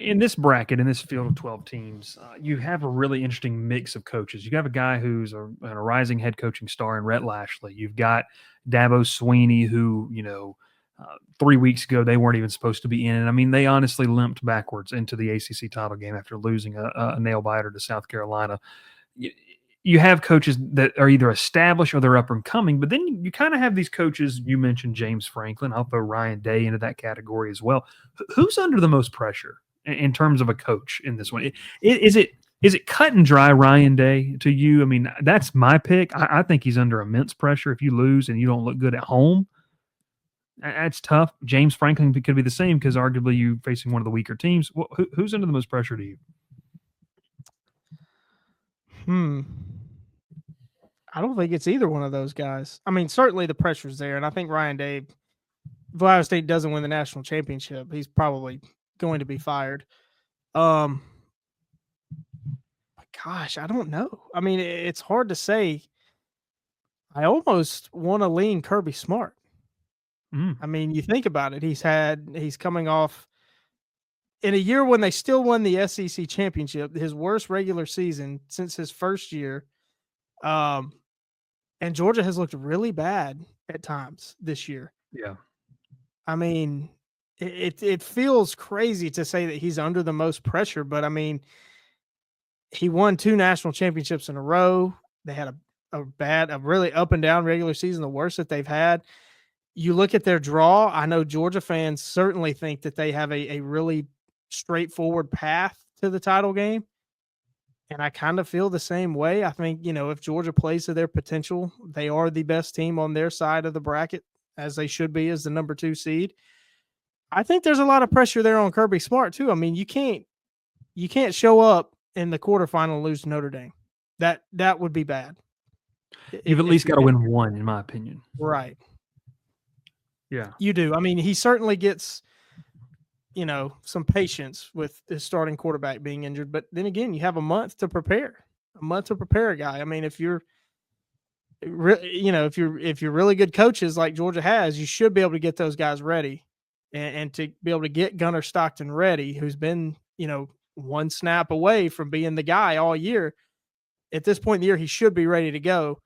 in this bracket, in this field of 12 teams, you have a really interesting mix of coaches. You have a guy who's a rising head coaching star in Rhett Lashley. You've got Dabo Sweeney, who, 3 weeks ago, they weren't even supposed to be in. I mean, they honestly limped backwards into the ACC title game after losing a nail biter to South Carolina. You have coaches that are either established or they're up and coming, but then you kind of have these coaches. You mentioned James Franklin. I'll throw Ryan Day into that category as well. Who's under the most pressure in terms of a coach in this one? Is it cut and dry Ryan Day to you? I mean, that's my pick. I think he's under immense pressure. If you lose and you don't look good at home, that's tough. James Franklin could be the same because arguably you're facing one of the weaker teams. Who's under the most pressure to you? I don't think it's either one of those guys. I mean, certainly the pressure's there, and I think Ryan Day, if Ohio State doesn't win the national championship, he's probably going to be fired. Gosh, I don't know. I mean, it's hard to say. I almost want to lean Kirby Smart. I mean, you think about it. He's coming off in a year when they still won the SEC championship, his worst regular season since his first year. And Georgia has looked really bad at times this year. Yeah. I mean, it feels crazy to say that he's under the most pressure, but I mean, he won 2 national championships in a row. They had a really up and down regular season, the worst that they've had. You look at their draw. I know Georgia fans certainly think that they have a really straightforward path to the title game. And I kind of feel the same way. I think, if Georgia plays to their potential, they are the best team on their side of the bracket, as they should be as the number 2 seed. I think there's a lot of pressure there on Kirby Smart too. I mean, you can't show up in the quarterfinal and lose to Notre Dame. That would be bad. You've at least got to win one, in my opinion. Right. Yeah. You do. I mean, he certainly gets, some patience with his starting quarterback being injured. But then again, you have a month to prepare a guy. I mean, if you're really good coaches like Georgia has, you should be able to get those guys ready and to be able to get Gunnar Stockton ready, who's been, one snap away from being the guy all year. At this point in the year, he should be ready to go.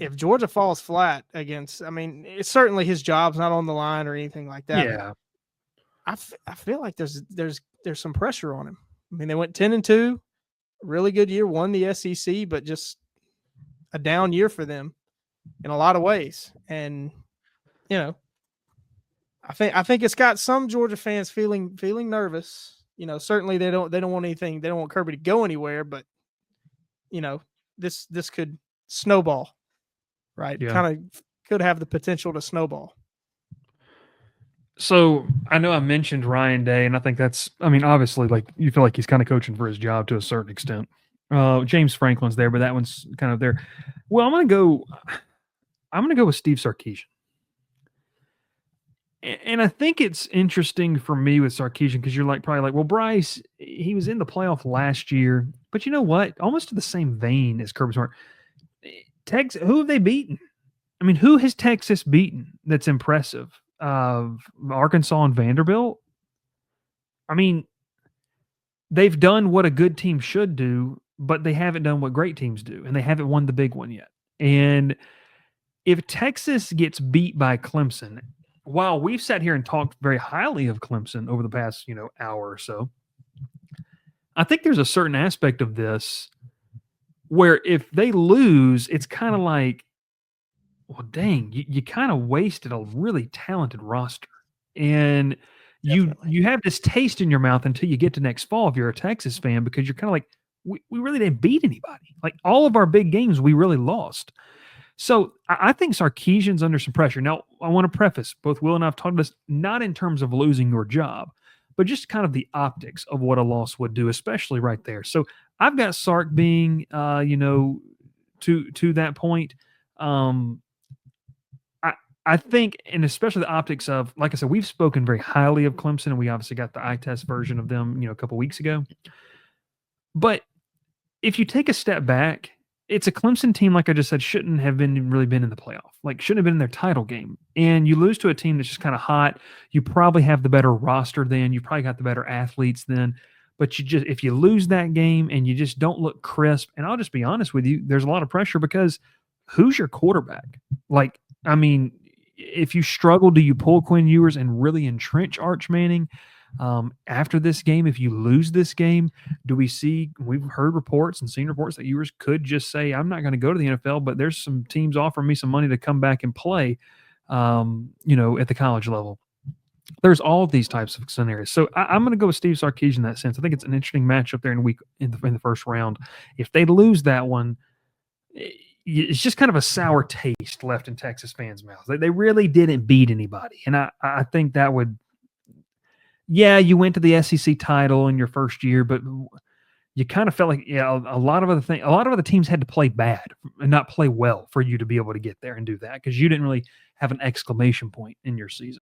If Georgia falls flat against, I mean, it's certainly his job's not on the line or anything like that. Yeah. I feel like there's some pressure on him. I mean, they went 10-2, really good year, won the SEC, but just a down year for them in a lot of ways. And I think it's got some Georgia fans feeling nervous. Certainly they don't want anything. They don't want Kirby to go anywhere, but this could snowball, right? Yeah. Kind of could have the potential to snowball. So I know I mentioned Ryan Day, and I think obviously, like, you feel like he's kind of coaching for his job to a certain extent. James Franklin's there, but that one's kind of there. Well, I'm gonna go with Steve Sarkisian. And I think it's interesting for me with Sarkisian because you're probably like, well, Bryce, he was in the playoff last year, but you know what? Almost to the same vein as Kirby Smart. Texas, who have they beaten? I mean, who has Texas beaten that's impressive? Arkansas and Vanderbilt? I mean, they've done what a good team should do, but they haven't done what great teams do, and they haven't won the big one yet. And if Texas gets beat by Clemson, while we've sat here and talked very highly of Clemson over the past, hour or so, I think there's a certain aspect of this where if they lose, it's kind of like, well, dang, you kind of wasted a really talented roster. And you have this taste in your mouth until you get to next fall if you're a Texas fan, because you're kind of like, we really didn't beat anybody. Like, all of our big games, we really lost. So I think Sarkisian's under some pressure. Now, I want to preface, both Will and I have talked about this, not in terms of losing your job, but just kind of the optics of what a loss would do, especially right there. So I've got Sark being, to that point. I think, and especially the optics of, like I said, we've spoken very highly of Clemson, and we obviously got the eye test version of them, a couple weeks ago. But if you take a step back, it's a Clemson team, like I just said, shouldn't have really been in the playoff. Like, shouldn't have been in their title game. And you lose to a team that's just kind of hot. You probably have the better roster then. You probably got the better athletes then. But if you lose that game and you just don't look crisp, and I'll just be honest with you, there's a lot of pressure because who's your quarterback? Like, I mean, if you struggle, do you pull Quinn Ewers and really entrench Arch Manning? After this game, if you lose this game, do we see? We've heard reports and seen reports that Ewers could just say, "I'm not going to go to the NFL," but there's some teams offering me some money to come back and play, at the college level. There's all these types of scenarios. So I'm going to go with Steve Sarkisian in that sense. I think it's an interesting matchup there in the first round. If they lose that one, it's just kind of a sour taste left in Texas fans' mouths. They really didn't beat anybody, and I think that would. Yeah, you went to the SEC title in your first year, but you kind of felt like a lot of other teams had to play bad and not play well for you to be able to get there and do that because you didn't really have an exclamation point in your season.